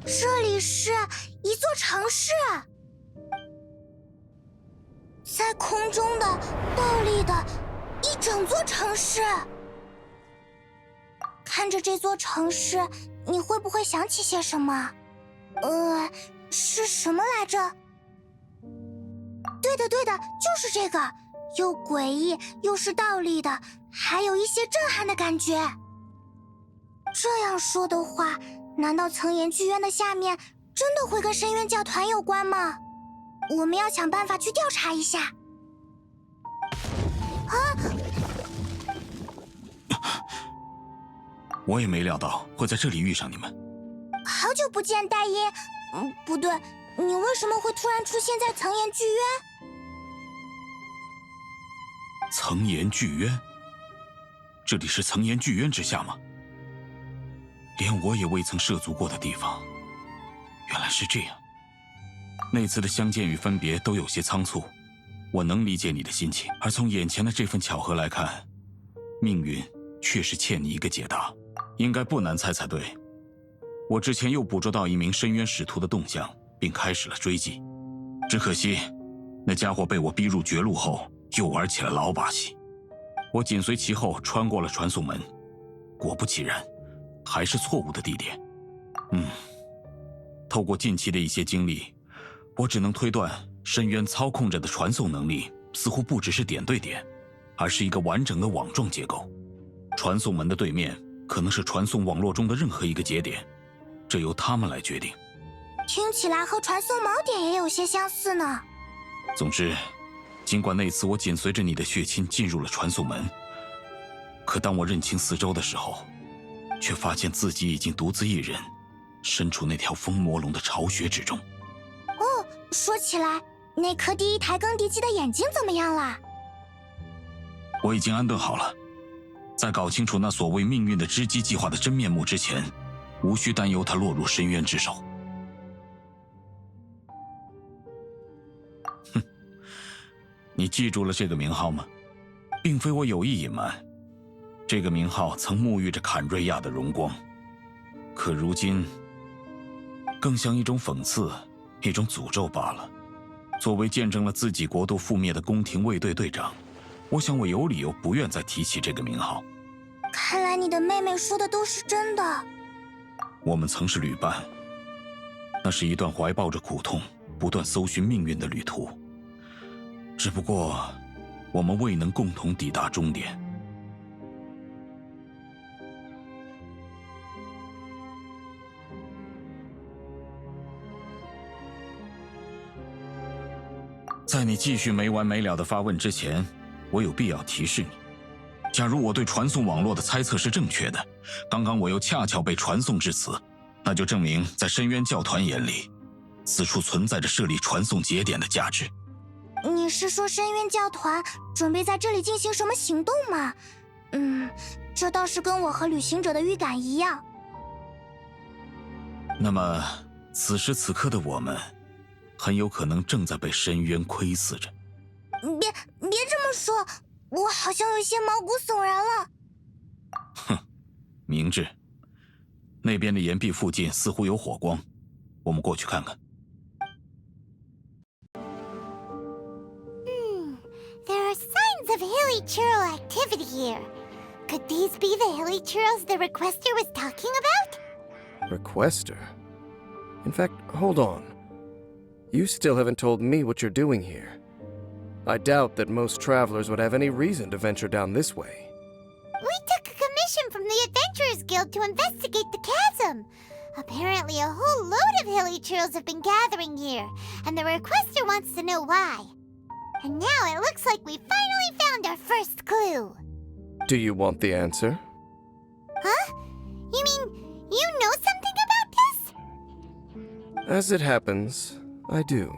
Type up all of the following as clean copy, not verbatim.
这里是一座城市，在空中的倒立的一整座城市。看着这座城市，你会不会想起些什么？是什么来着？对的，就是这个，又诡异又是倒立的，还有一些震撼的感觉。这样说的话，难道层岩剧院的下面真的会跟深渊教团有关吗？我们要想办法去调查一下。我也没料到会在这里遇上你们。好久不见，戴因。不对，你为什么会突然出现在层岩剧院？层岩剧院？这里是层岩剧院之下吗？连我也未曾涉足过的地方，原来是这样。那次的相见与分别都有些仓促，我能理解你的心情。而从眼前的这份巧合来看，命运确实欠你一个解答，应该不难猜才对。我之前又捕捉到一名深渊使徒的动向，并开始了追击。只可惜，那家伙被我逼入绝路后，又玩起了老把戏。我紧随其后，穿过了传送门，果不其然，还是错误的地点。透过近期的一些经历，我只能推断，深渊操控着的传送能力似乎不只是点对点，而是一个完整的网状结构。传送门的对面可能是传送网络中的任何一个节点，这由他们来决定。听起来和传送锚点也有些相似呢。总之，尽管那次我紧随着你的血亲进入了传送门，可当我认清四周的时候，却发现自己已经独自一人身处那条风魔龙的巢穴之中。说起来，那颗第一台更迭机的眼睛怎么样啦？我已经安顿好了，在搞清楚那所谓命运的织机计划的真面目之前，无需担忧它落入深渊之手。你记住了这个名号吗？并非我有意隐瞒，这个名号曾沐浴着坎瑞亚的荣光，可如今更像一种讽刺，一种诅咒罢了。作为见证了自己国度覆灭的宫廷卫队队长，我想我有理由不愿再提起这个名号。看来你的妹妹说的都是真的。我们曾是旅伴，那是一段怀抱着苦痛不断搜寻命运的旅途，只不过我们未能共同抵达终点。在你继续没完没了的发问之前，我有必要提示你，假如我对传送网络的猜测是正确的，刚刚我又恰巧被传送至此，那就证明在深渊教团眼里，此处存在着设立传送节点的价值。你是说深渊教团准备在这里进行什么行动吗？这倒是跟我和旅行者的预感一样。那么，此时此刻的我们，很有可能正在被深渊窥伺着。别这么说，我好像有些毛骨悚然了。明智。那边的岩壁附近似乎有火光，我们过去看看。There are signs of hilly churl activity here. Could these be the hilly churls the requester was talking about? Requester? In fact, hold on. You still haven't told me what you're doing here. I doubt that most travelers would have any reason to venture down this way. We took a commission from the Adventurers Guild to investigate the chasm. Apparently a whole load of hilly churls have been gathering here, and the requester wants to know why. And now it looks like we finally found our first clue. Do you want the answer? Huh? You mean you know something about this? As it happens, I do.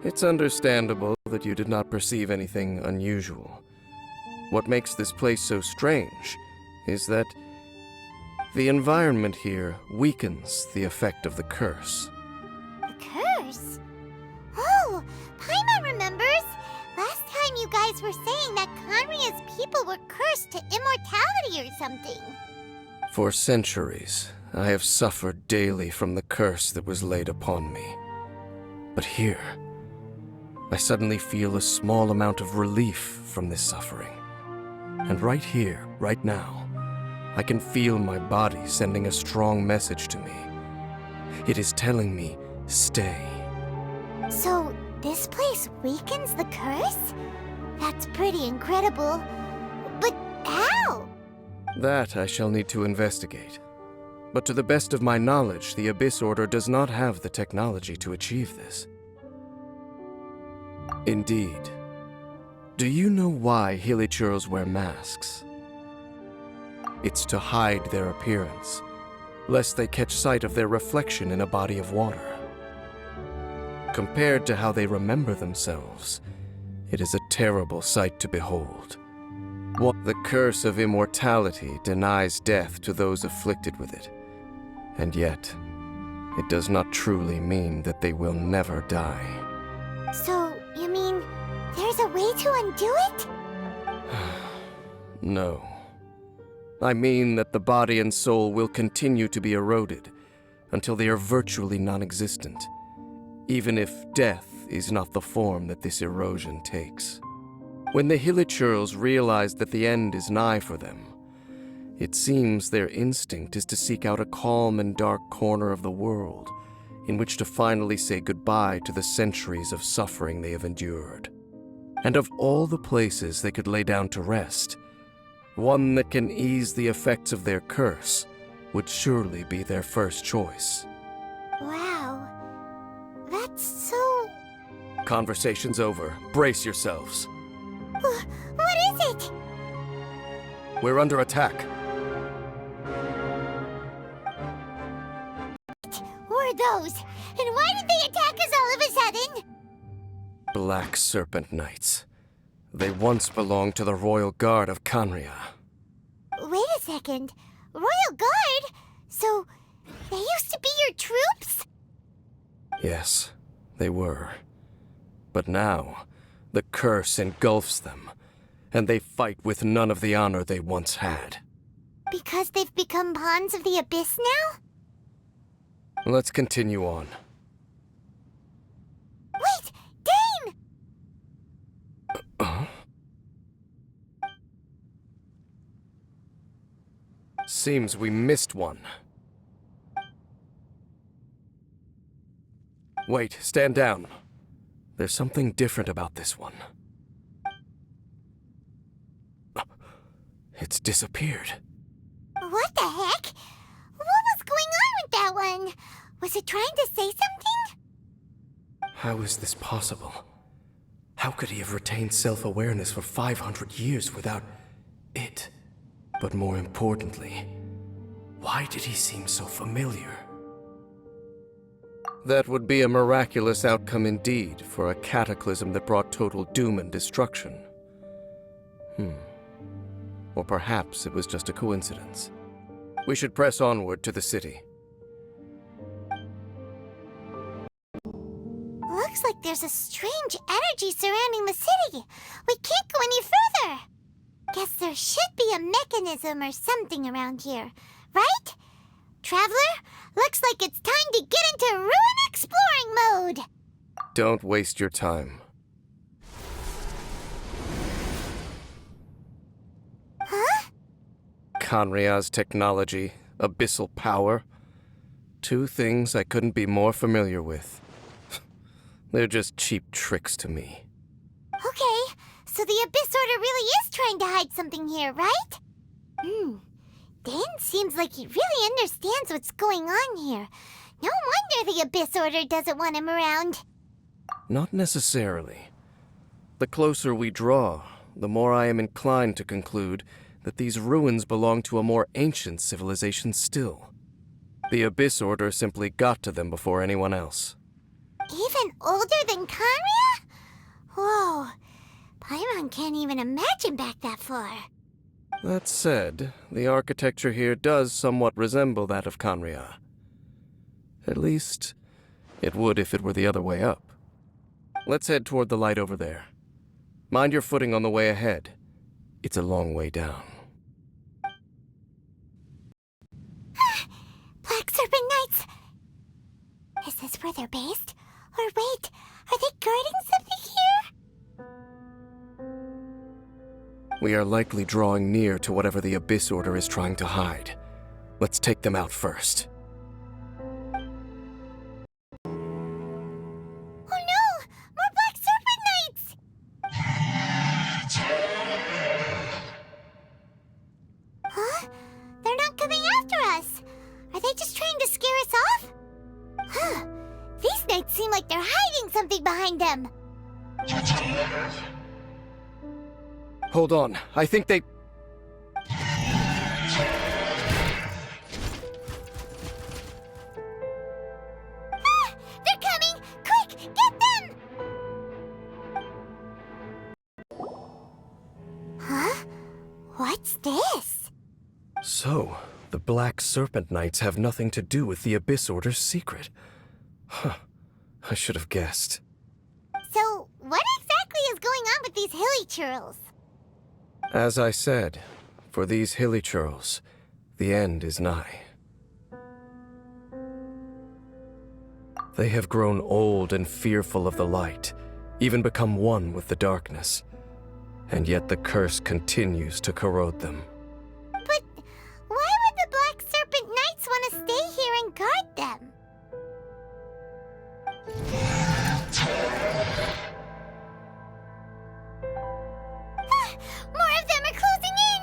It's understandable that you did not perceive anything unusual. What makes this place so strange is that the environment here weakens the effect of the curse. The curse? Oh, Paimon remembers. Last time you guys were saying that Conria's people were cursed to immortality or something. For centuries, I have suffered daily from the curse that was laid upon me. But here, I suddenly feel a small amount of relief from this suffering. And right here, right now, I can feel my body sending a strong message to me. It is telling me, stay. So, this place weakens the curse? That's pretty incredible. But how? That I shall need to investigate. But to the best of my knowledge, the Abyss Order does not have the technology to achieve this. Indeed. Do you know why hilichurls wear masks? It's to hide their appearance, lest they catch sight of their reflection in a body of water. Compared to how they remember themselves, it is a terrible sight to behold. The curse of immortality denies death to those afflicted with it, and yet, it does not truly mean that they will never die. So, you mean there's a way to undo it? No. I mean that the body and soul will continue to be eroded until they are virtually non-existent, even if death is not the form that this erosion takes. When the hilichurls realize that the end is nigh for them, it seems their instinct is to seek out a calm and dark corner of the world in which to finally say goodbye to the centuries of suffering they have endured. And of all the places they could lay down to rest, one that can ease the effects of their curse would surely be their first choice. Wow. That's so... Conversation's over. Brace yourselves. What is it? We're under attack. Who are those? And why did they attack us all of a sudden? Black Serpent Knights. They once belonged to the Royal Guard of Canria. Wait a second. Royal Guard? So, they used to be your troops? Yes, they were. But now, the curse engulfs them, and they fight with none of the honor they once had. Because they've become pawns of the Abyss now? Let's continue on. Wait! Dane! Seems we missed one. Wait, stand down. There's something different about this one. It's disappeared. What the heck? What was going on with that one? Was it trying to say something? How is this possible? How could he have retained self-awareness for 500 years without it? But more importantly, why did he seem so familiar? That would be a miraculous outcome indeed for a cataclysm that brought total doom and destruction. Or perhaps it was just a coincidence. We should press onward to the city. Looks like there's a strange energy surrounding the city. We can't go any further. Guess there should be a mechanism or something around here, right? Traveler, looks like it's time to get into ruin exploring mode. Don't waste your time. Huh? Canria's technology, abyssal power. Two things I couldn't be more familiar with. They're just cheap tricks to me. Okay, so the Abyss Order really is trying to hide something here, right? Dan seems like he really understands what's going on here. No wonder the Abyss Order doesn't want him around. Not necessarily. The closer we draw, the more I am inclined to conclude that these ruins belong to a more ancient civilization still. The Abyss Order simply got to them before anyone else. Even older than Canria? Whoa, Paimon can't even imagine back that far. That said, the architecture here does somewhat resemble that of Canria. At least, it would if it were the other way up. Let's head toward the light over there. Mind your footing on the way ahead. It's a long way down. where they're based? Or wait, are they guarding something here? We are likely drawing near to whatever the Abyss Order is trying to hide. Let's take them out first. Oh no! More Black Serpent Knights! Huh? They're not coming after us! Are they just trying to scare us off? Huh. These knights seem like they're hiding something behind them. Hold on, I think they... Ah! They're coming! Quick, get them! Huh? What's this? So, the Black Serpent Knights have nothing to do with the Abyss Order's secret. Huh. I should have guessed. So, what exactly is going on with these hilly churls? As I said, for these hilly churls, the end is nigh. They have grown old and fearful of the light, even become one with the darkness. And yet the curse continues to corrode them. But why would the Black Serpent Knights want to stay here and guard them? Ah, more of them are closing in!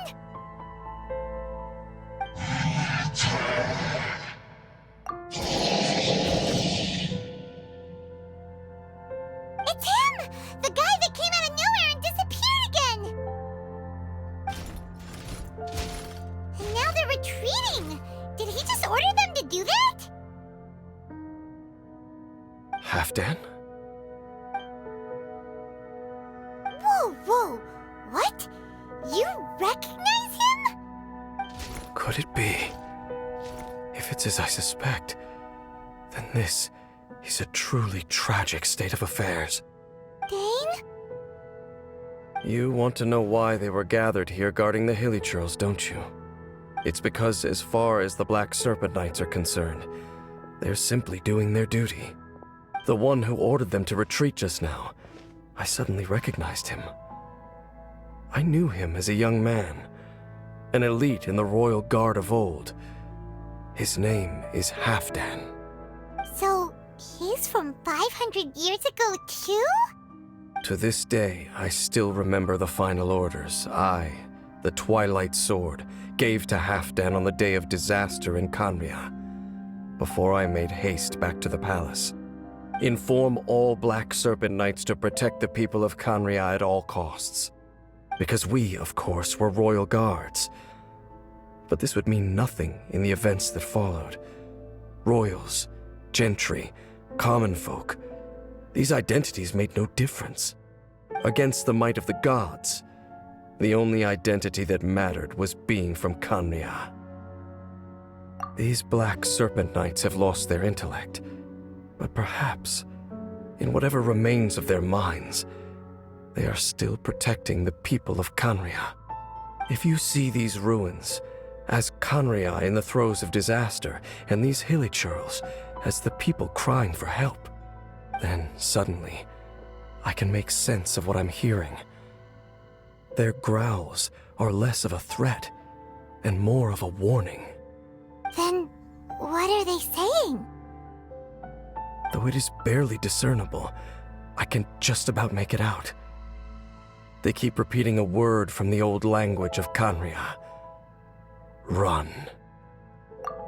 It's him! The guy that came out of nowhere and disappeared again! And now they're retreating! Did he just order them to do that? Halfdan? Whoa, whoa! What? You recognize him? Could it be? If it's as I suspect, then this is a truly tragic state of affairs. Dane? You want to know why they were gathered here guarding the hilly churls, don't you? It's because as far as the Black Serpent Knights are concerned, they're simply doing their duty. The one who ordered them to retreat just now, I suddenly recognized him. I knew him as a young man, an elite in the royal guard of old. His name is Halfdan. So, he's from 500 years ago too? To this day, I still remember the final orders I, the Twilight Sword, gave to Halfdan on the day of disaster in Khaenri'ah, before I made haste back to the palace. Inform all Black Serpent Knights to protect the people of Khaenri'ah at all costs. Because we, of course, were royal guards. But this would mean nothing in the events that followed. Royals, gentry, common folk, these identities made no difference. Against the might of the gods, the only identity that mattered was being from Khaenri'ah. These Black Serpent Knights have lost their intellect, but perhaps, in whatever remains of their minds, they are still protecting the people of Khaenri'ah. If you see these ruins as Khaenri'ah in the throes of disaster, and these hilly churls as the people crying for help, then suddenly I can make sense of what I'm hearing. Their growls are less of a threat and more of a warning. Then, what are they saying? Though it is barely discernible, I can just about make it out. They keep repeating a word from the old language of Khaenri'ah. Run.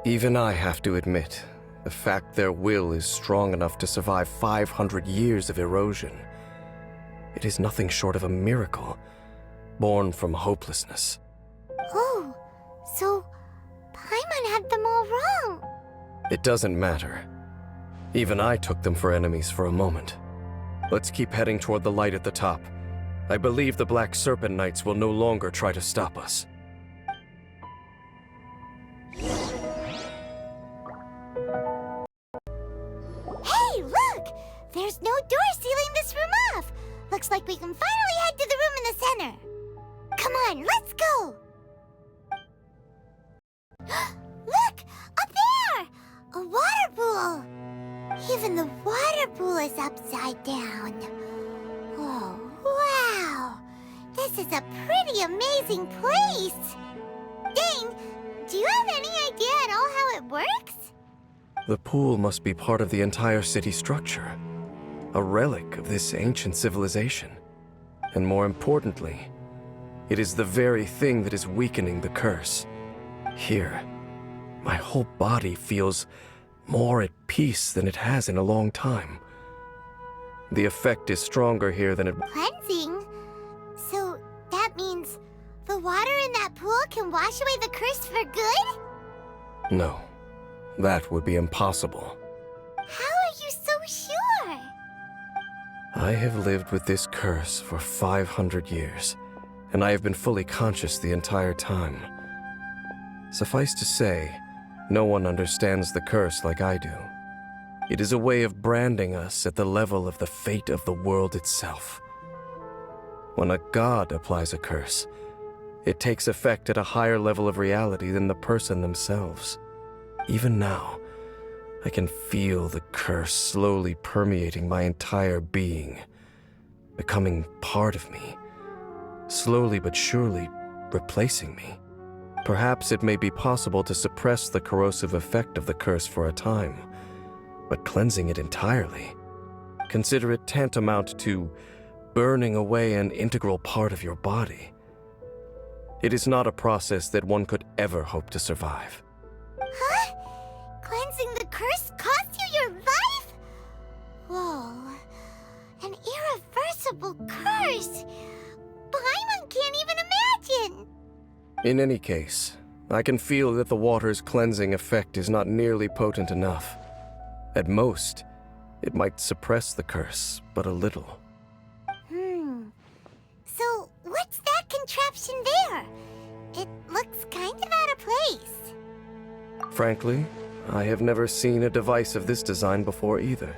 Even I have to admit, the fact their will is strong enough to survive 500 years of erosion, it is nothing short of a miracle, born from hopelessness. Oh, so Paimon had them all wrong. It doesn't matter. Even I took them for enemies for a moment. Let's keep heading toward the light at the top. I believe the Black Serpent Knights will no longer try to stop us. Hey, look! There's no door sealing this room off. Looks like we can finally head to the room in the center. Come on, let's go! Look! Up there! A water pool! Even the water pool is upside down. Oh, wow! This is a pretty amazing place! Dang, do you have any idea at all how it works? The pool must be part of the entire city structure, a relic of this ancient civilization. And more importantly, it is the very thing that is weakening the curse. Here, my whole body feels more at peace than it has in a long time. The effect is stronger here than it... Cleansing? So that means the water in that pool can wash away the curse for good? No, that would be impossible. How are you so sure? I have lived with this curse for 500 years, and I have been fully conscious the entire time. Suffice to say, no one understands the curse like I do. It is a way of branding us at the level of the fate of the world itself. When a god applies a curse, it takes effect at a higher level of reality than the person themselves. Even now, I can feel the curse slowly permeating my entire being, becoming part of me, slowly but surely replacing me. Perhaps it may be possible to suppress the corrosive effect of the curse for a time, but cleansing it entirely, consider it tantamount to burning away an integral part of your body. It is not a process that one could ever hope to survive. Huh? Cleansing the curse cost you your life? Whoa. An irreversible curse. Paimon can't even imagine. In any case, I can feel that the water's cleansing effect is not nearly potent enough. At most, it might suppress the curse, but a little. So, what's that contraption there? It looks kind of out of place. Frankly, I have never seen a device of this design before either.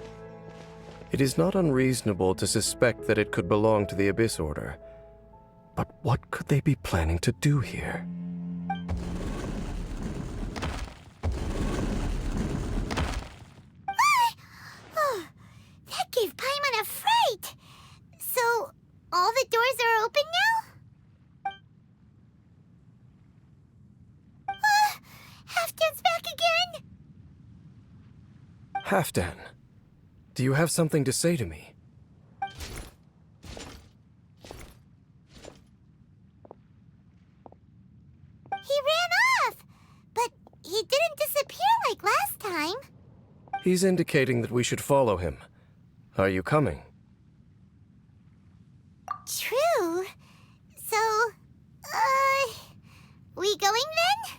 It is not unreasonable to suspect that it could belong to the Abyss Order. But what could they be planning to do here? Oh, that gave Paimon a fright. So, all the doors are open now? Halfdan's back again! Halfdan, do you have something to say to me? He ran off! But he didn't disappear like last time. He's indicating that we should follow him. Are you coming? True. So, we going then?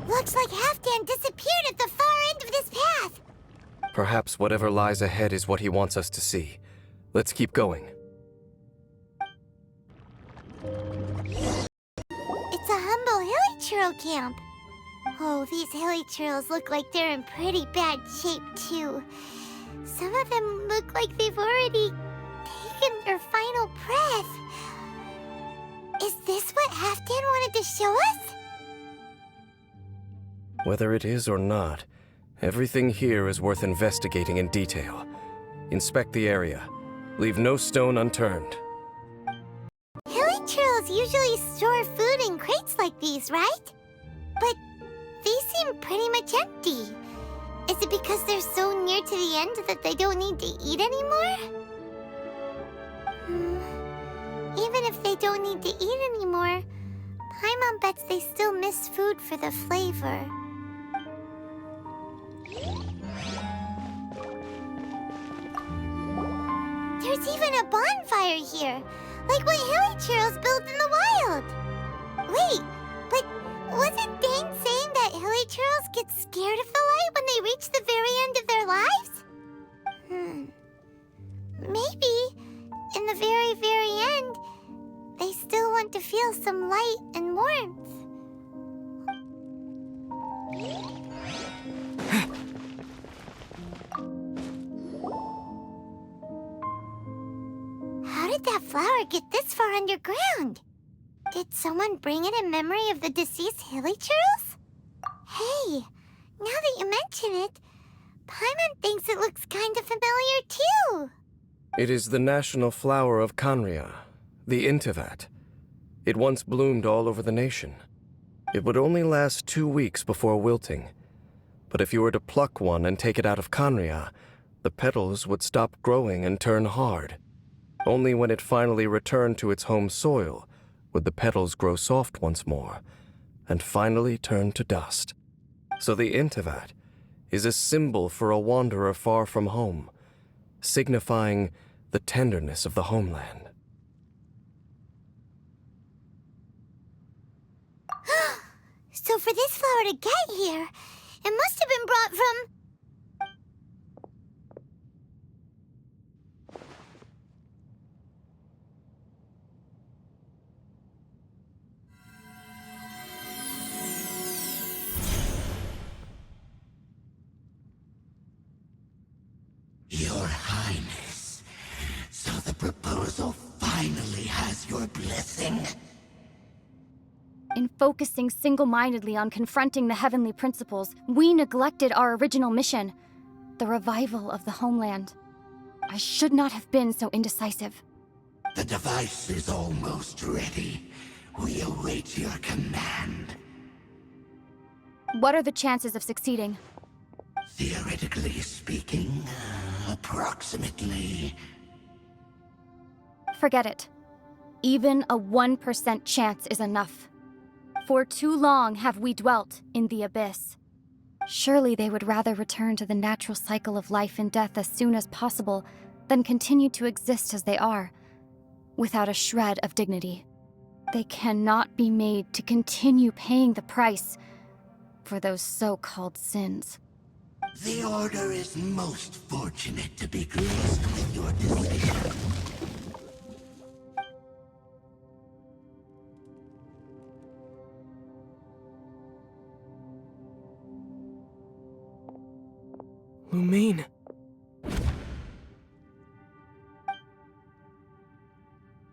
Looks like Halfdan disappeared at the far end of this path. Perhaps whatever lies ahead is what he wants us to see. Let's keep going. It's a humble hilly churl camp. Oh, these hilly churls look like they're in pretty bad shape, too. Some of them look like they've already taken their final breath. Is this what Halfdan wanted to show us? Whether it is or not, everything here is worth investigating in detail. Inspect the area. Leave no stone unturned. Hilly churls usually store food in crates like these, right? But these seem pretty much empty. Is it because they're so near to the end that they don't need to eat anymore? Even if they don't need to eat anymore, Paimon bets they still miss food for the flavor. There's even a bonfire here, like what hilly churls build in the wild. Wait, but wasn't Dane saying that hilly churls get scared of the light when they reach the very end of their lives? Maybe, in the very, very end, they still want to feel some light and warmth. How did that flower get this far underground? Did someone bring it in memory of the deceased hilly churls? Hey, now that you mention it, Paimon thinks it looks kind of familiar, too. It is the national flower of Kanria, the Intivat. It once bloomed all over the nation. It would only last 2 weeks before wilting. But if you were to pluck one and take it out of Kanria, the petals would stop growing and turn hard. Only when it finally returned to its home soil would the petals grow soft once more, and finally turn to dust. So the Intivat is a symbol for a wanderer far from home, signifying the tenderness of the homeland. So for this flower to get here, it must have been brought from... Your Highness, so the proposal finally has your blessing? In focusing single-mindedly on confronting the heavenly principles, we neglected our original mission, the revival of the homeland. I should not have been so indecisive. The device is almost ready. We await your command. What are the chances of succeeding? Theoretically speaking, approximately. Forget it. Even a 1% chance is enough. For too long have we dwelt in the abyss. Surely they would rather return to the natural cycle of life and death as soon as possible than continue to exist as they are, without a shred of dignity. They cannot be made to continue paying the price for those so-called sins. The Order is most fortunate to be graced with your decision. Lumine.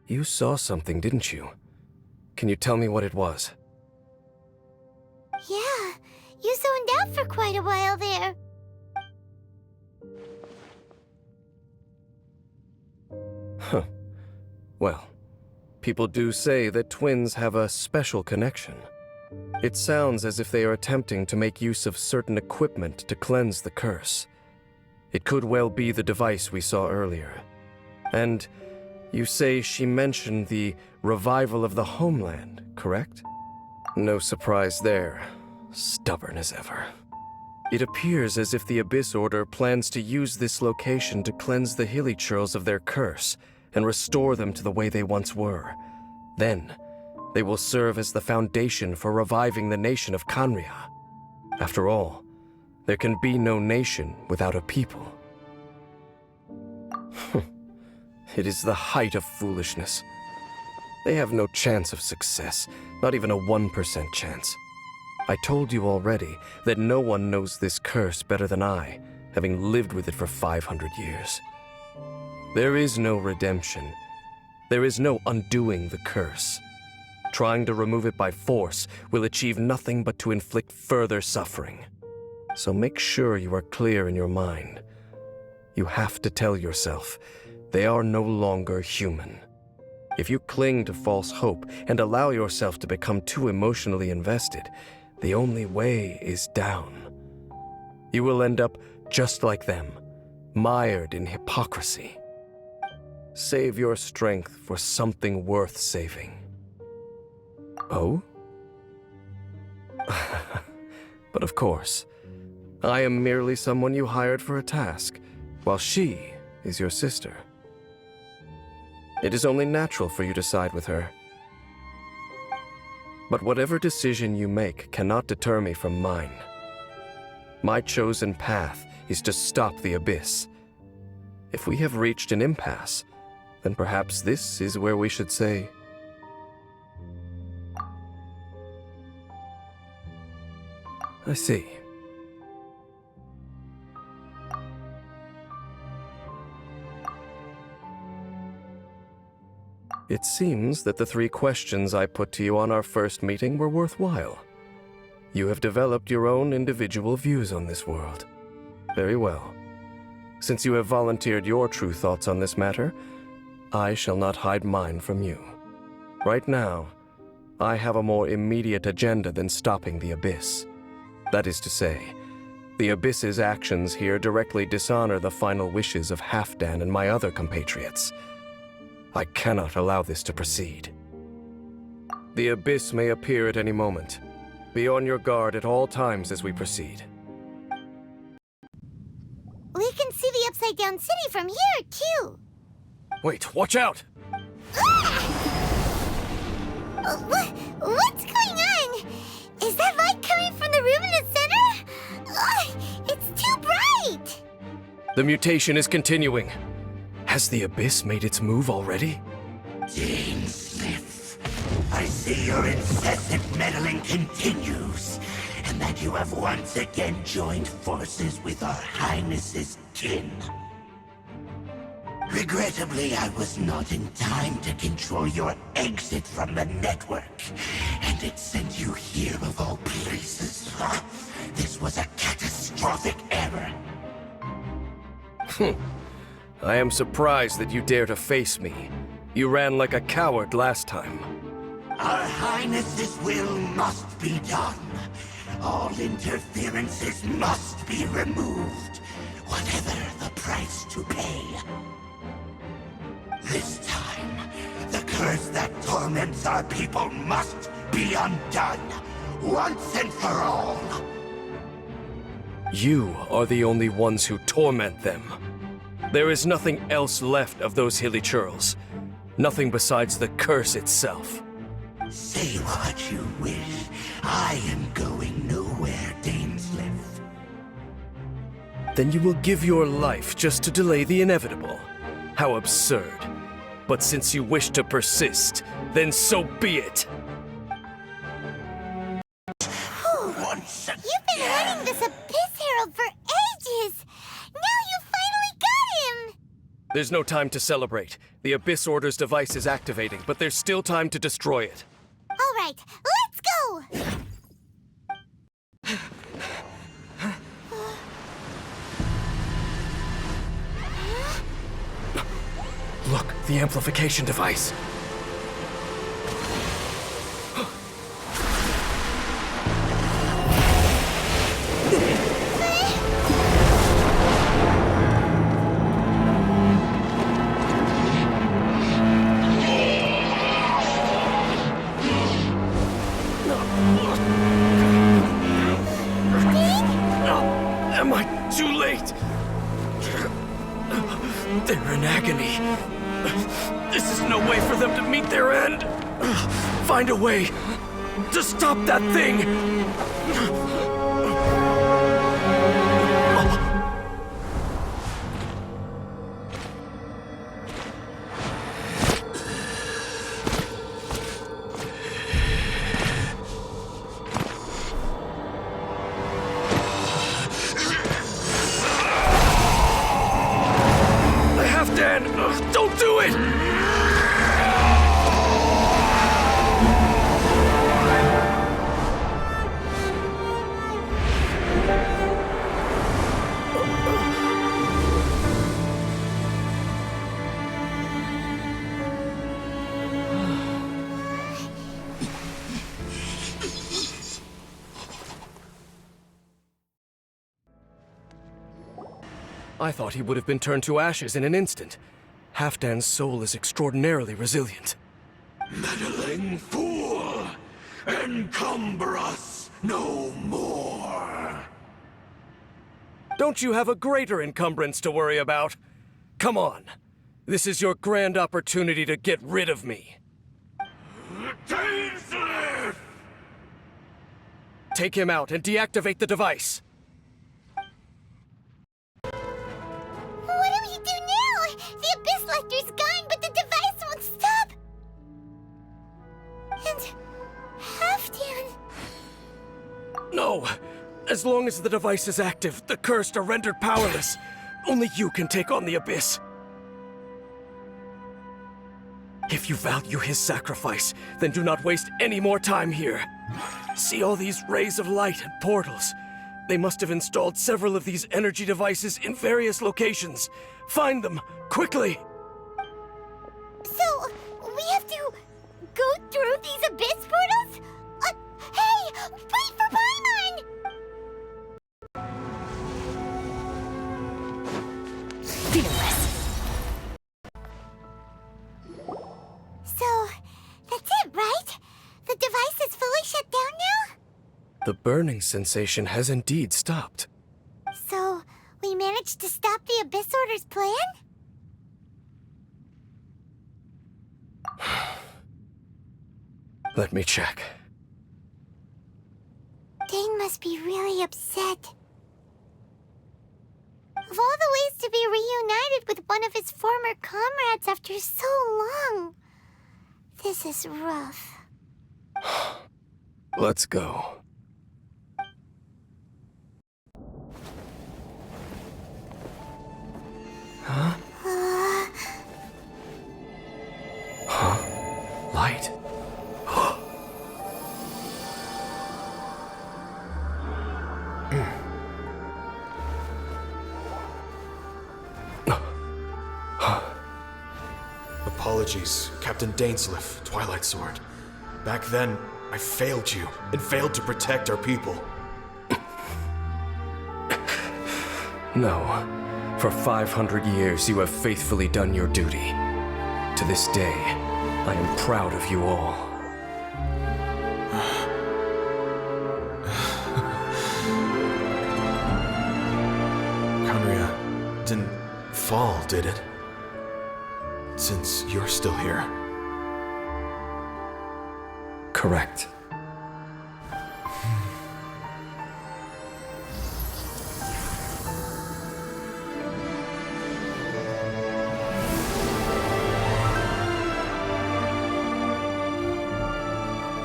You saw something, didn't you? Can you tell me what it was? Yeah, you zoned out for quite a while there. Huh. Well, people do say that twins have a special connection. It sounds as if they are attempting to make use of certain equipment to cleanse the curse. It could well be the device we saw earlier. And you say she mentioned the revival of the homeland, correct? No surprise there. Stubborn as ever. It appears as if the Abyss Order plans to use this location to cleanse the Hilly-Churls of their curse and restore them to the way they once were. Then, they will serve as the foundation for reviving the nation of Kanria. After all, there can be no nation without a people. It is the height of foolishness. They have no chance of success, not even a 1% chance. I told you already that no one knows this curse better than I, having lived with it for 500 years. There is no redemption. There is no undoing the curse. Trying to remove it by force will achieve nothing but to inflict further suffering. So make sure you are clear in your mind. You have to tell yourself, they are no longer human. If you cling to false hope and allow yourself to become too emotionally invested, the only way is down. You will end up just like them, mired in hypocrisy. Save your strength for something worth saving. Oh? But of course, I am merely someone you hired for a task, while she is your sister. It is only natural for you to side with her. But whatever decision you make cannot deter me from mine. My chosen path is to stop the Abyss. If we have reached an impasse, then perhaps this is where we should say... I see. It seems that the 3 questions I put to you on our first meeting were worthwhile. You have developed your own individual views on this world. Very well. Since you have volunteered your true thoughts on this matter, I shall not hide mine from you. Right now, I have a more immediate agenda than stopping the Abyss. That is to say, the Abyss's actions here directly dishonor the final wishes of Halfdan and my other compatriots. I cannot allow this to proceed. The Abyss may appear at any moment. Be on your guard at all times as we proceed. We can see the Upside Down City from here, too. Wait, watch out! What's going on? Is that light coming from the room in the center? It's too bright! The mutation is continuing. Has the Abyss made its move already? Dane Sniff, I see your incessant meddling continues, and that you have once again joined forces with our Highness's kin. Regrettably, I was not in time to control your exit from the network, and it sent you here of all places. This was a catastrophic error. I am surprised that you dare to face me. You ran like a coward last time. Our Highness's will must be done. All interferences must be removed, whatever the price to pay. This time, the curse that torments our people must be undone, once and for all. You are the only ones who torment them. There is nothing else left of those hilly churls. Nothing besides the curse itself. Say what you wish. I am going nowhere, Dainsleif. Then you will give your life just to delay the inevitable. How absurd. But since you wish to persist, then so be it. You've been running this Abyss Herald for ages! Now you finally got him! There's no time to celebrate. The Abyss Order's device is activating, but there's still time to destroy it. All right, let's go! Look, the amplification device. Am I too late? They're in agony. This is no way for them to meet their end. Find a way to stop that thing. Halfdan, don't do it! I thought he would have been turned to ashes in an instant. Halfdan's soul is extraordinarily resilient. Meddling fool! Encumber us no more! Don't you have a greater encumbrance to worry about? Come on. This is your grand opportunity to get rid of me. Dainsleif! Take him out and deactivate the device. What do we do now? The Abyss Lecter's gone, but the device won't stop! And Halfdan... No! As long as the device is active, the cursed are rendered powerless. Only you can take on the Abyss. If you value his sacrifice, then do not waste any more time here. See all these rays of light and portals? They must have installed several of these energy devices in various locations. Find them, quickly! So, we have to go through these abyss portals? Hey! Wait for Paimon! Fearless. So, that's it, right? The device is fully shut down now? The burning sensation has indeed stopped. So, we managed to stop the Abyss Order's plan? Let me check. Dane must be really upset. Of all the ways to be reunited with one of his former comrades after so long, this is rough. Let's go. Huh? Huh? Light? Apologies, Captain Dainsleif, Twilight Sword. Back then, I failed you and failed to protect our people. No. For 500 years, you have faithfully done your duty. To this day, I am proud of you all. Conria didn't fall, did it? Since you're still here. Correct.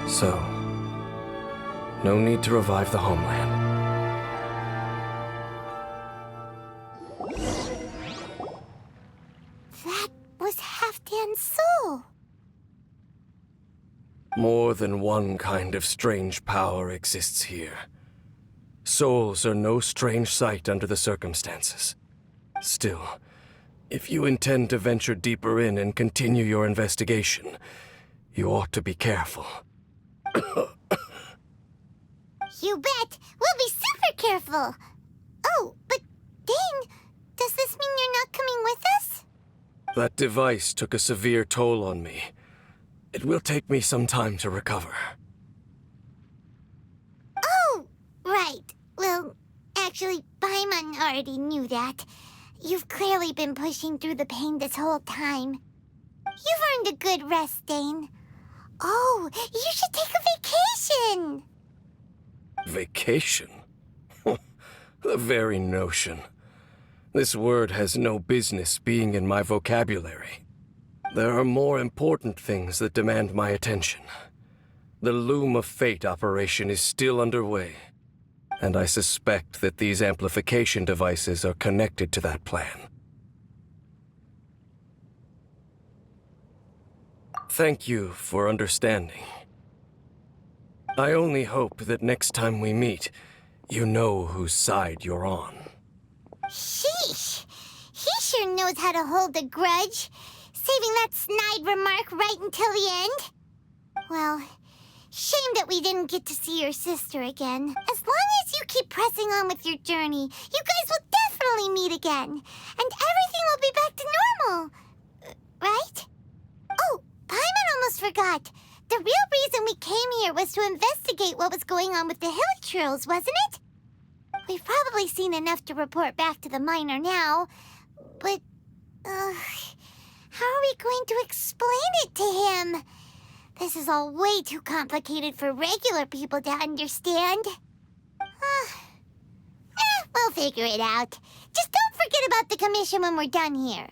So, no need to revive the homeland. That was Halfdan's soul. More than one kind of strange power exists here. Souls are no strange sight under the circumstances. Still, if you intend to venture deeper in and continue your investigation, you ought to be careful. You bet! We'll be super careful! Oh, but Dane, does this mean you're not coming with us? That device took a severe toll on me. It will take me some time to recover. Oh, right. Well, actually, Paimon already knew that. You've clearly been pushing through the pain this whole time. You've earned a good rest, Dane. Oh, you should take a vacation! Vacation? The very notion. This word has no business being in my vocabulary. There are more important things that demand my attention. The Loom of Fate operation is still underway, and I suspect that these amplification devices are connected to that plan. Thank you for understanding. I only hope that next time we meet, you know whose side you're on. Sheesh! He sure knows how to hold a grudge, saving that snide remark right until the end. Well, shame that we didn't get to see your sister again. As long as you keep pressing on with your journey, you guys will definitely meet again, and everything will be back to normal. Right? Oh, Paimon almost forgot. The real reason we came here was to investigate what was going on with the Hilichurls, wasn't it? We've probably seen enough to report back to the miner now, but, how are we going to explain it to him? This is all way too complicated for regular people to understand. We'll figure it out. Just don't forget about the commission when we're done here.